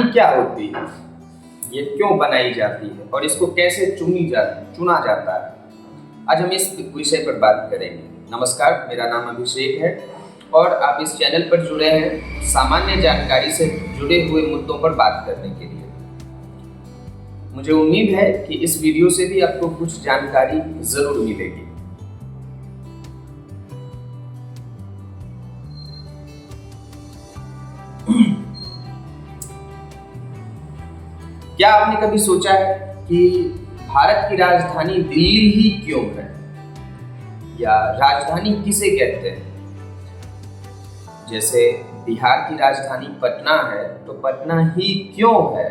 क्या होती है, ये क्यों बनाई जाती है और इसको कैसे चुना जाता है, आज हम इस विषय पर बात करेंगे। नमस्कार, मेरा नाम अभिषेक है और आप इस चैनल पर जुड़े हैं सामान्य जानकारी से जुड़े हुए मुद्दों पर बात करने के लिए। मुझे उम्मीद है कि इस वीडियो से भी आपको कुछ जानकारी जरूर मिलेगी। क्या आपने कभी सोचा है कि भारत की राजधानी दिल्ली ही क्यों है, या राजधानी किसे कहते हैं? जैसे बिहार की राजधानी पटना है तो पटना ही क्यों है,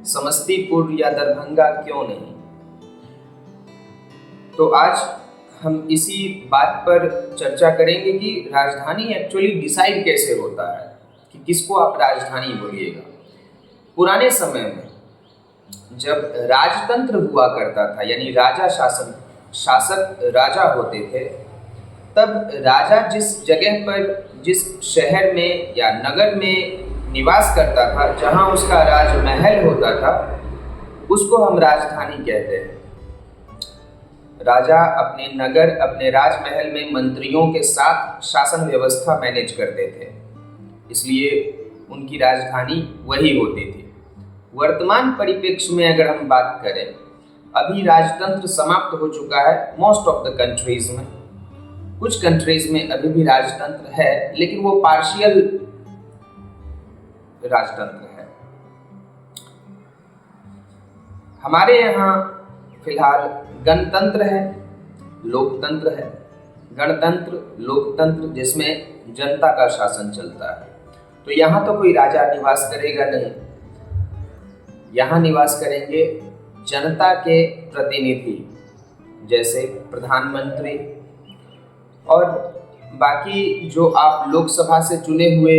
समस्तीपुर या दरभंगा क्यों नहीं? तो आज हम इसी बात पर चर्चा करेंगे कि राजधानी एक्चुअली डिसाइड कैसे होता है कि किसको आप राजधानी बोलिएगा। पुराने समय में जब राजतंत्र हुआ करता था, यानी राजा शासक राजा होते थे, तब राजा जिस जगह पर, जिस शहर में या नगर में निवास करता था, जहां उसका राजमहल होता था, उसको हम राजधानी कहते हैं। राजा अपने नगर, अपने राजमहल में मंत्रियों के साथ शासन व्यवस्था मैनेज करते थे, इसलिए उनकी राजधानी वही होती थी। वर्तमान परिप्रेक्ष्य में अगर हम बात करें, अभी राजतंत्र समाप्त हो चुका है मोस्ट ऑफ द कंट्रीज में। कुछ कंट्रीज में अभी भी राजतंत्र है, लेकिन वो पार्शियल राजतंत्र है। हमारे यहाँ फिलहाल गणतंत्र है, लोकतंत्र है। गणतंत्र, लोकतंत्र जिसमें जनता का शासन चलता है। तो यहाँ तो कोई राजा निवास करेगा नहीं, यहाँ निवास करेंगे जनता के प्रतिनिधि, जैसे प्रधानमंत्री और बाकी जो आप लोकसभा से चुने हुए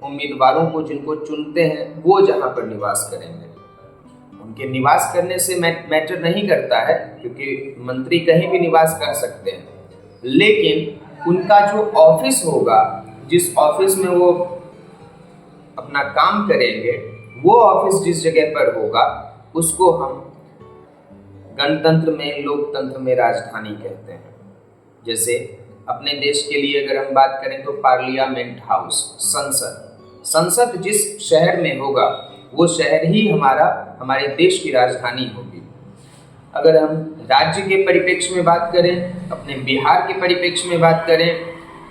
उम्मीदवारों को जिनको चुनते हैं, वो जहाँ पर निवास करेंगे। उनके निवास करने से मैटर नहीं करता है, क्योंकि मंत्री कहीं भी निवास कर सकते हैं, लेकिन उनका जो ऑफिस होगा, जिस ऑफिस में वो अपना काम करेंगे, वो ऑफिस जिस जगह पर होगा, उसको हम गणतंत्र में, लोकतंत्र में राजधानी कहते हैं। जैसे अपने देश के लिए अगर हम बात करें तो पार्लियामेंट हाउस, संसद जिस शहर में होगा, वो शहर ही हमारे देश की राजधानी होगी। अगर हम राज्य के परिप्रेक्ष्य में बात करें, अपने बिहार के परिप्रेक्ष्य में बात करें,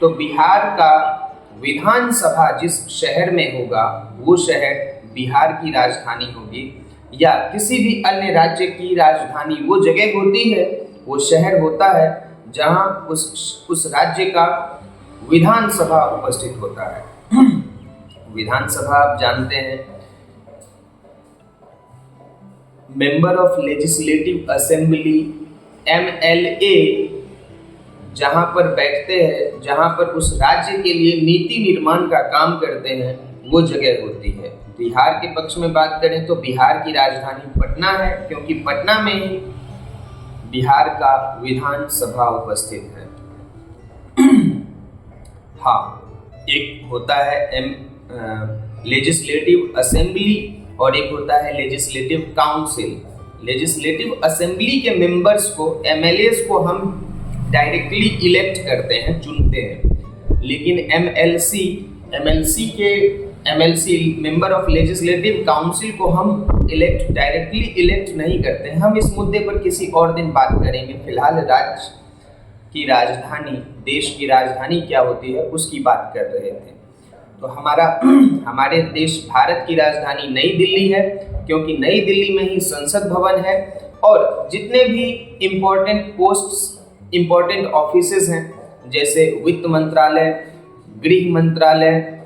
तो बिहार का विधानसभा जिस शहर में होगा, वो शहर बिहार की राजधानी होगी। या किसी भी अन्य राज्य की राजधानी वो जगह होती है, वो शहर होता है जहां उस राज्य का विधानसभा उपस्थित होता है। विधानसभा आप जानते हैं, member of legislative assembly, MLA, जहां पर बैठते हैं, जहां पर उस राज्य के लिए नीति निर्माण का काम करते हैं, वो जगह होती है। बिहार के पक्ष में बात करें तो बिहार की राजधानी पटना है, क्योंकि पटना में ही बिहार का विधानसभा उपस्थित है। हाँ, एक होता है लेजिस्लेटिव असेंबली और एक होता है लेजिस्लेटिव काउंसिल। लेजिस्लेटिव असेंबली के मेंबर्स को, MLAs को हम डायरेक्टली इलेक्ट करते हैं, चुनते हैं, लेकिन MLC member of legislative council को हम डायरेक्टली इलेक्ट नहीं करते हैं। हम इस मुद्दे पर किसी और दिन बात करेंगे। फिलहाल राज्य की राजधानी, देश की राजधानी क्या होती है, उसकी बात कर रहे थे। तो हमारे देश भारत की राजधानी नई दिल्ली है, क्योंकि नई दिल्ली में ही संसद भवन है और जितने भी इम्पोर्टेंट पोस्ट्स, इम्पोर्टेंट ऑफिसेज हैं, जैसे वित्त मंत्रालय, गृह मंत्रालय,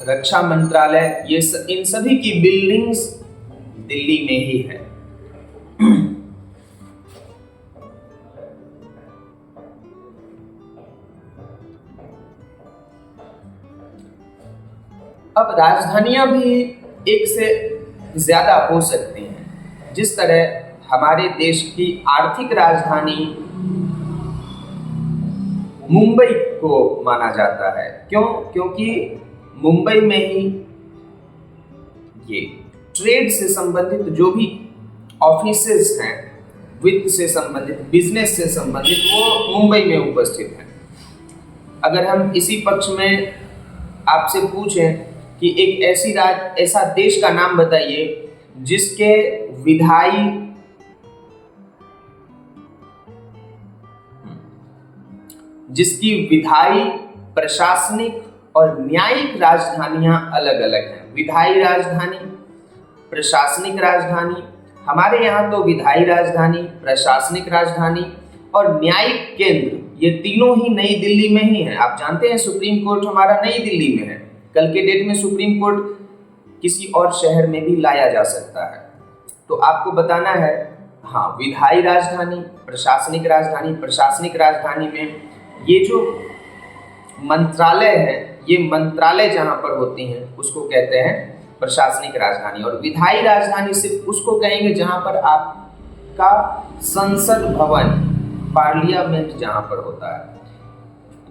रक्षा मंत्रालय, इन सभी की बिल्डिंग्स दिल्ली में ही है। अब राजधानियां भी एक से ज्यादा हो सकती हैं। जिस तरह हमारे देश की आर्थिक राजधानी मुंबई को माना जाता है। क्यों? क्योंकि मुंबई में ही ये ट्रेड से संबंधित जो भी ऑफिसेस हैं, वित्त से संबंधित, बिजनेस से संबंधित, वो मुंबई में उपस्थित हैं। अगर हम इसी पक्ष में आपसे पूछें कि एक ऐसा देश का नाम बताइए जिसके विधायी, प्रशासनिक और न्यायिक राजधानियां अलग अलग हैं। विधायी राजधानी, प्रशासनिक राजधानी, हमारे यहाँ तो विधायी राजधानी, प्रशासनिक राजधानी और न्यायिक केंद्र, ये तीनों ही नई दिल्ली में ही है। आप जानते हैं सुप्रीम कोर्ट हमारा नई दिल्ली में है। कल के डेट में सुप्रीम कोर्ट किसी और शहर में भी लाया जा सकता है। तो आपको बताना है, हाँ, विधायी राजधानी, प्रशासनिक राजधानी। प्रशासनिक राजधानी में ये जो मंत्रालय है, ये मंत्रालय जहाँ पर होती हैं उसको कहते हैं प्रशासनिक राजधानी। और विधायी राजधानी सिर्फ उसको कहेंगे जहाँ पर आपका संसद भवन, पार्लियामेंट जहाँ पर होता है।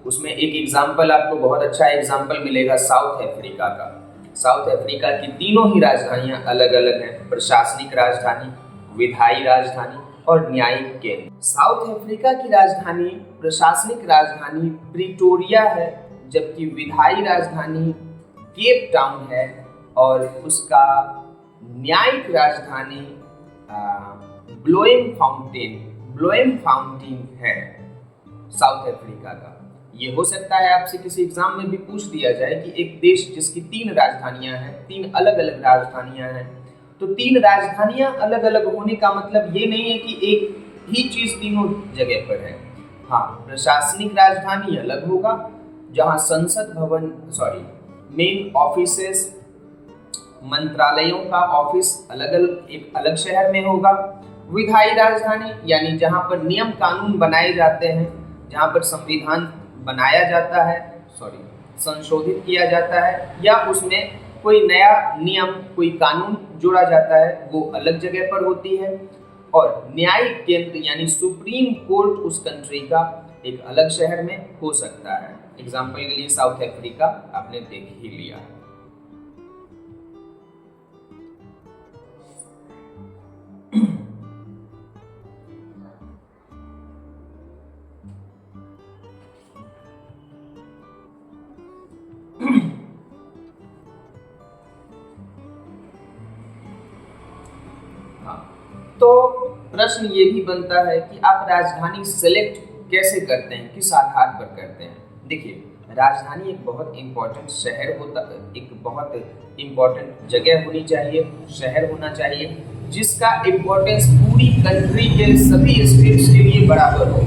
उसमें एक एग्जाम्पल, आपको बहुत अच्छा एग्जाम्पल मिलेगा साउथ अफ्रीका का। साउथ अफ्रीका की तीनों ही राजधानियां अलग अलग हैं, प्रशासनिक राजधानी, विधायी राजधानी और न्यायिक केंद्र। साउथ अफ्रीका की राजधानी, प्रशासनिक राजधानी प्रिटोरिया है, जबकि विधायी राजधानी केप टाउन है और उसका न्यायिक राजधानी ब्लोएम फाउंटेन है साउथ अफ्रीका का। ये हो सकता है आपसे किसी एग्जाम में भी पूछ दिया जाए कि एक देश जिसकी 3 राजधानियां हैं, 3 अलग अलग राजधानियां हैं, तो 3 राजधानियां अलग अलग होने का मतलब ये नहीं है कि एक ही चीज तीनों जगह पर है। हाँ, प्रशासनिक राजधानी अलग होगा जहाँ संसद भवन, मेन ऑफिसेस, मंत्रालयों का ऑफिस एक अलग शहर में होगा। विधायी राजधानी यानी जहाँ पर नियम कानून बनाए जाते हैं, जहाँ पर संविधान बनाया जाता है, संशोधित किया जाता है, या उसमें कोई नया नियम, कोई कानून जोड़ा जाता है, वो अलग जगह पर होती है। और न्यायिक केंद्र यानी सुप्रीम कोर्ट उस कंट्री का एक अलग शहर में हो सकता है। एग्जाम्पल के लिए साउथ अफ्रीका आपने देख ही लिया। तो प्रश्न ये भी बनता है कि आप राजधानी सेलेक्ट कैसे करते हैं, किस आधार पर करते हैं। देखिए, राजधानी एक बहुत इम्पोर्टेंट शहर होता है, एक बहुत इम्पोर्टेंट जगह होनी चाहिए, शहर होना चाहिए जिसका इम्पोर्टेंस पूरी कंट्री के सभी स्टेट्स के लिए बराबर हो।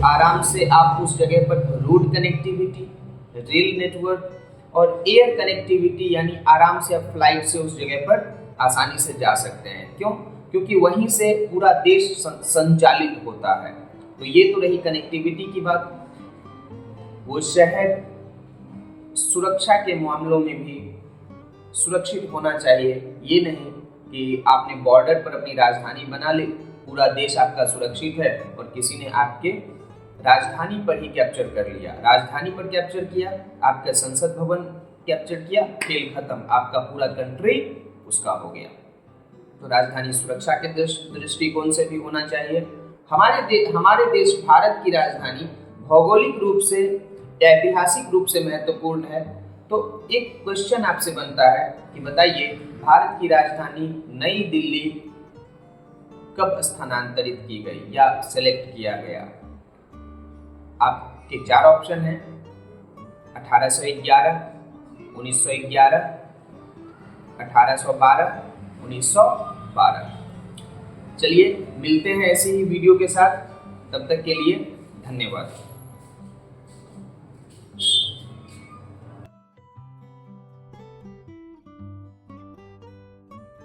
आराम से आप उस जगह पर रोड कनेक्टिविटी, रेल नेटवर्क और एयर कनेक्टिविटी यानी आराम से आप फ्लाइट से उस जगह पर आसानी से जा सकते हैं। क्यों? क्योंकि वहीं से पूरा देश संचालित होता है। तो ये तो रही कनेक्टिविटी की बात। वो शहर सुरक्षा के मामलों में भी सुरक्षित होना चाहिए। ये नहीं कि आपने बॉर्डर पर अपनी राजधानी बना ली, पूरा देश आपका सुरक्षित है और किसी ने आपके राजधानी पर ही कैप्चर कर लिया। राजधानी पर कैप्चर किया, आपका संसद भवन कैप्चर किया, खेल खत्म, आपका पूरा कंट्री उसका हो गया। तो राजधानी सुरक्षा के दृष्टिकोण से भी होना चाहिए। हमारे देश भारत की राजधानी भौगोलिक रूप से, ऐतिहासिक रूप से महत्वपूर्ण है। तो एक क्वेश्चन आपसे बनता है कि बताइए, भारत की राजधानी नई दिल्ली कब स्थानांतरित की गई या सेलेक्ट किया गया? आपके 4 ऑप्शन हैं: 1811, 1911, 1812, 1912। चलिए मिलते हैं ऐसे ही वीडियो के साथ, तब तक के लिए धन्यवाद।